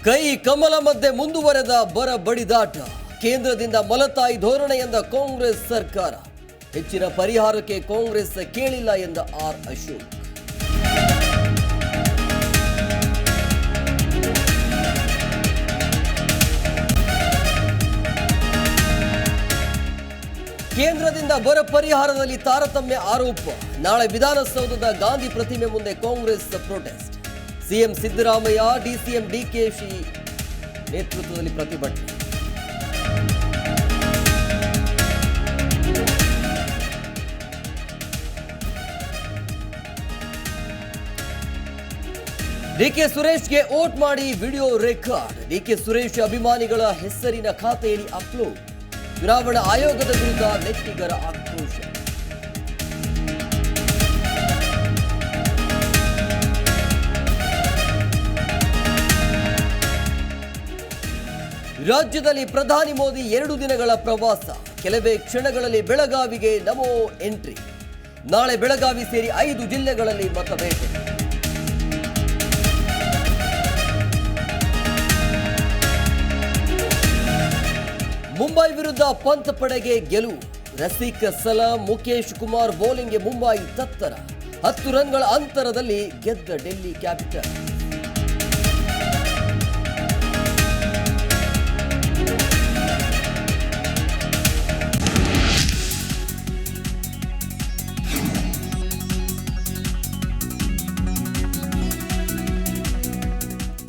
ಕೈ ಕಮಲ ಮಧ್ಯೆ ಮುಂದುವರೆದ ಬರ ಬಡಿದಾಟ. ಕೇಂದ್ರದಿಂದ ಮಲತಾಯಿ ಧೋರಣೆ ಎಂದ ಕಾಂಗ್ರೆಸ್ ಸರ್ಕಾರ. ಹೆಚ್ಚಿನ ಪರಿಹಾರಕ್ಕೆ ಕಾಂಗ್ರೆಸ್ ಕೇಳಿಲ್ಲ ಎಂದ ಆರ್ ಅಶೋಕ್. ಕೇಂದ್ರದಿಂದ ಬರ ಪರಿಹಾರದಲ್ಲಿ ತಾರತಮ್ಯ ಆರೋಪ. ನಾಳೆ ವಿಧಾನಸೌಧದ ಗಾಂಧಿ ಪ್ರತಿಮೆ ಮುಂದೆ Congress protest. CM Siddaramaiah, DCM DKShi ನೇತೃತ್ವದಲ್ಲಿ ಪ್ರತಿಭಟನೆ. ಡಿಕೆ ಸುರೇಶ್ಗೆ ವೋಟ್ ಮಾಡಿ ವಿಡಿಯೋ ರೆಕಾರ್ಡ್. ಡಿಕೆ ಸುರೇಶ್ ಅಭಿಮಾನಿಗಳ ಹೆಸರಿನ ಖಾತೆಯಲ್ಲಿ ಅಪ್ಲೋಡ್. ಚುನಾವಣಾ ಆಯೋಗದ ವಿರುದ್ಧ ನೆಟ್ಟಿಗರ ಆಕ್ರೋಶ. ರಾಜ್ಯದಲ್ಲಿ ಪ್ರಧಾನಿ ಮೋದಿ 2 ದಿನಗಳ ಪ್ರವಾಸ. ಕೆಲವೇ ಕ್ಷಣಗಳಲ್ಲಿ ಬೆಳಗಾವಿಗೆ ನಮೋ ಎಂಟ್ರಿ. ನಾಳೆ ಬೆಳಗಾವಿ ಸೇರಿ 5 ಜಿಲ್ಲೆಗಳಲ್ಲಿ ಮತಬೇಟೆ. ಮುಂಬೈ ವಿರುದ್ಧ ಪಂತ್ ಪಡೆಗೆ ಗೆಲುವು. ರಸಿಕ್ ಸಲಾಂ, ಮುಖೇಶ್ ಕುಮಾರ್ ಬೌಲಿಂಗ್ಗೆ ಮುಂಬೈ ತತ್ತರ. 10 ರನ್ಗಳ ಅಂತರದಲ್ಲಿ ಗೆದ್ದ ಡೆಲ್ಲಿ ಕ್ಯಾಪಿಟಲ್.